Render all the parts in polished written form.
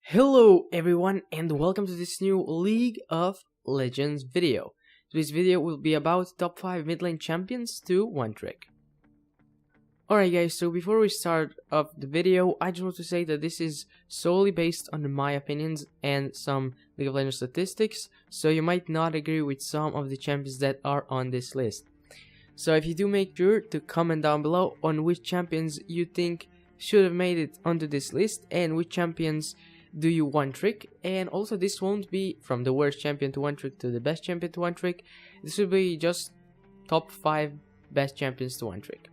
Hello everyone and welcome to this new League of Legends video. This video will be about top 5 mid lane champions to one trick. Alright guys, so before we start off the video, I just want to say that this is solely based on my opinions and some League of Legends statistics, so you might not agree with some of the champions that are on this list. So if you do, make sure to comment down below on which champions you think should have made it onto this list and which champions do you one trick. And also, this won't be from the worst champion to one trick to the best champion to one trick. This will be just top 5 best champions to one trick.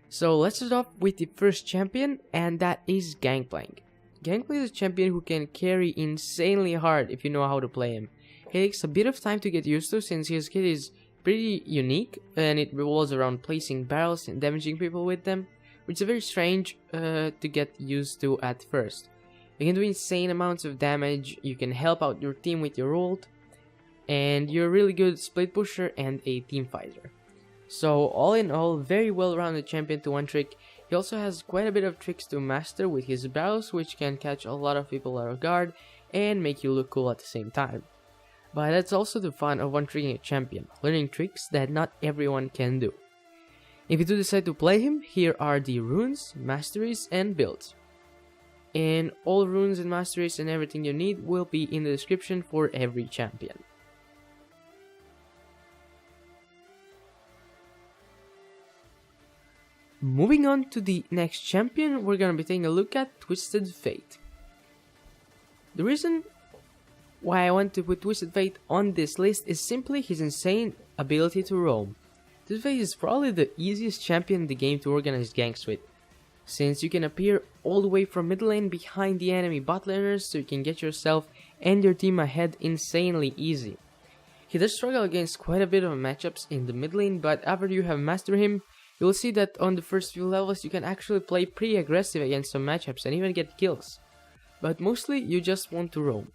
So let's start off with the first champion, and that is Gangplank. Gangplank is a champion who can carry insanely hard if you know how to play him. He takes a bit of time to get used to since his kit is pretty unique and it revolves around placing barrels and damaging people with them, which is very strange to get used to at first. You can do insane amounts of damage, you can help out your team with your ult, and you're a really good split pusher and a team fighter. So all in all, very well rounded champion to one trick. He also has quite a bit of tricks to master with his barrels, which can catch a lot of people out of guard and make you look cool at the same time. But that's also the fun of one tricking a champion, learning tricks that not everyone can do. If you do decide to play him, here are the runes, masteries and builds. And all runes and masteries and everything you need will be in the description for every champion. Moving on to the next champion, we're gonna be taking a look at Twisted Fate. The reason why I want to put Twisted Fate on this list is simply his insane ability to roam. Twisted Fate is probably the easiest champion in the game to organize ganks with, since you can appear all the way from mid lane behind the enemy bot laners, so you can get yourself and your team ahead insanely easy. He does struggle against quite a bit of matchups in the mid lane, but after you have mastered him, you'll see that on the first few levels you can actually play pretty aggressive against some matchups and even get kills. But mostly you just want to roam,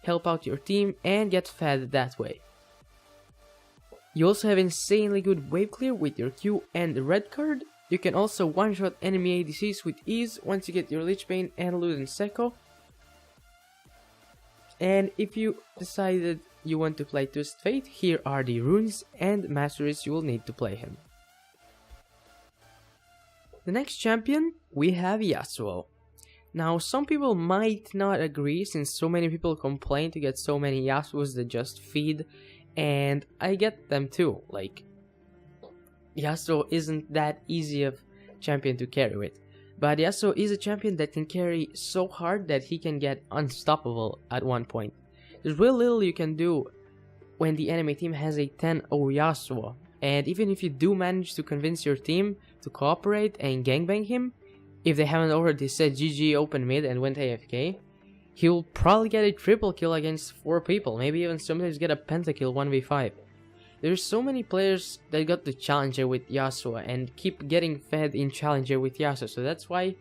help out your team and get fed that way. You also have insanely good wave clear with your Q and the red card. You can also one-shot enemy ADCs with ease once you get your Lich Bane and Luden Sekko. And if you decided you want to play Twisted Fate, here are the runes and masteries you will need to play him. The next champion, we have Yasuo. Now, some people might not agree since so many people complain to get so many Yasuos that just feed, and I get them too. Like, Yasuo isn't that easy of champion to carry with, but Yasuo is a champion that can carry so hard that he can get unstoppable at one point. There's real little you can do when the enemy team has a 10-0 Yasuo, and even if you do manage to convince your team to cooperate and gangbang him, if they haven't already said GG open mid and went AFK, he will probably get a triple kill against 4 people, maybe even sometimes get a pentakill 1v5. There's so many players that got the Challenger with Yasuo and keep getting fed in Challenger with Yasuo, so that's why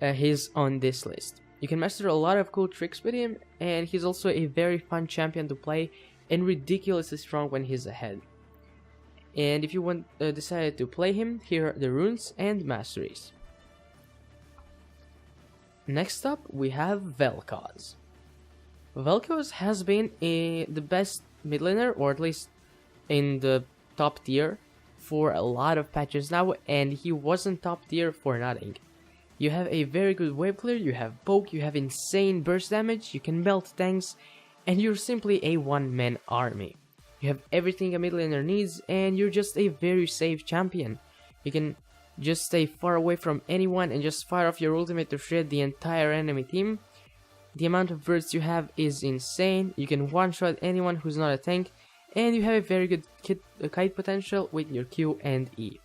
he's on this list. You can master a lot of cool tricks with him, and he's also a very fun champion to play and ridiculously strong when he's ahead. And if you decided to play him, here are the runes and masteries. Next up, we have Vel'Koz. Vel'Koz has been the best mid laner, or at least in the top tier, for a lot of patches now, and he wasn't top tier for nothing. You have a very good wave clear, you have poke, you have insane burst damage, you can melt tanks, and you're simply a one-man army. You have everything a mid laner needs, and you're just a very safe champion. You can just stay far away from anyone and just fire off your ultimate to shred the entire enemy team. The amount of bursts you have is insane, you can one-shot anyone who's not a tank, and you have a very good kite potential with your Q and E.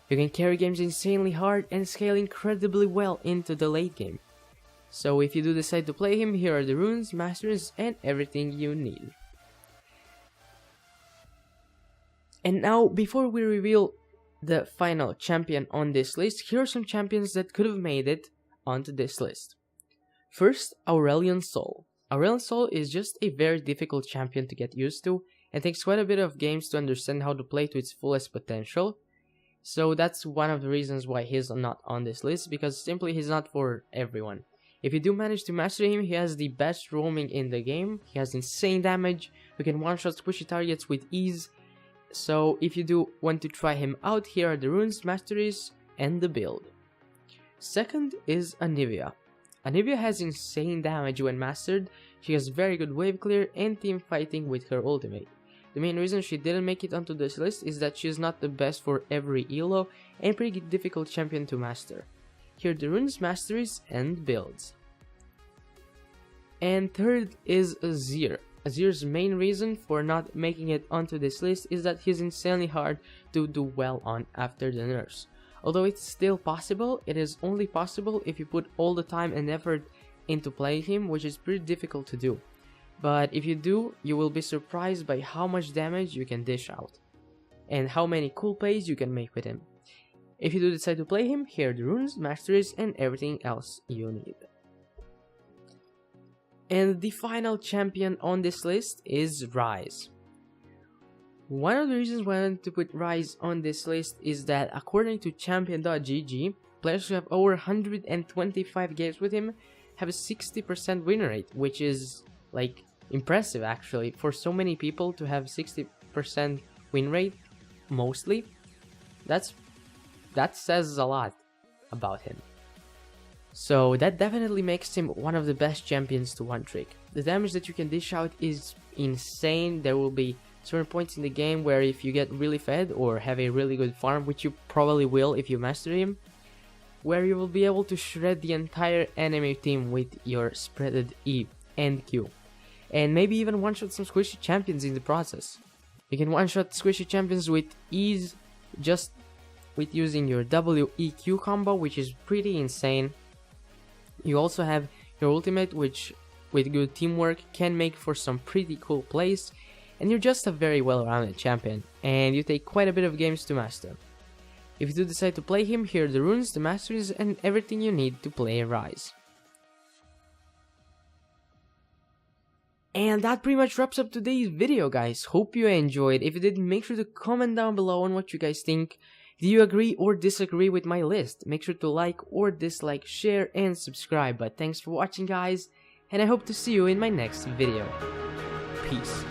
You can carry games insanely hard and scale incredibly well into the late game. So if you do decide to play him, here are the runes, masteries, and everything you need. And now, before we reveal the final champion on this list, here are some champions that could have made it onto this list. First, Aurelion Sol. Aurelion Sol is just a very difficult champion to get used to, and takes quite a bit of games to understand how to play to its fullest potential. So that's one of the reasons why he's not on this list, because simply he's not for everyone. If you do manage to master him, he has the best roaming in the game, he has insane damage, you can one-shot squishy targets with ease. So if you do want to try him out, here are the runes, masteries, and the build. Second is Anivia. Anivia has insane damage when mastered, she has very good wave clear and team fighting with her ultimate. The main reason she didn't make it onto this list is that she is not the best for every elo and pretty difficult champion to master. Here are the runes, masteries, and builds. And third is Azir. Azir's main reason for not making it onto this list is that he's insanely hard to do well on after the nerfs. Although it's still possible, it is only possible if you put all the time and effort into playing him, which is pretty difficult to do. But if you do, you will be surprised by how much damage you can dish out, and how many cool plays you can make with him. If you do decide to play him, here are the runes, masteries, and everything else you need. And the final champion on this list is Ryze. One of the reasons why I wanted to put Ryze on this list is that according to champion.gg, players who have over 125 games with him have a 60% win rate, which is like impressive actually. For so many people to have 60% win rate, mostly, that says a lot about him. So that definitely makes him one of the best champions to one trick. The damage that you can dish out is insane. There will be certain points in the game where if you get really fed or have a really good farm, which you probably will if you master him, where you will be able to shred the entire enemy team with your spreaded E and Q. And maybe even one-shot some squishy champions in the process. You can one-shot squishy champions with ease just with using your W-E-Q combo, which is pretty insane. You also have your ultimate, which with good teamwork can make for some pretty cool plays, and you're just a very well-rounded champion, and you take quite a bit of games to master. If you do decide to play him, here are the runes, the masteries, and everything you need to play Ryze. And that pretty much wraps up today's video, guys. Hope you enjoyed. If you did, make sure to comment down below on what you guys think. Do you agree or disagree with my list? Make sure to like or dislike, share, and subscribe. But thanks for watching, guys, and I hope to see you in my next video. Peace.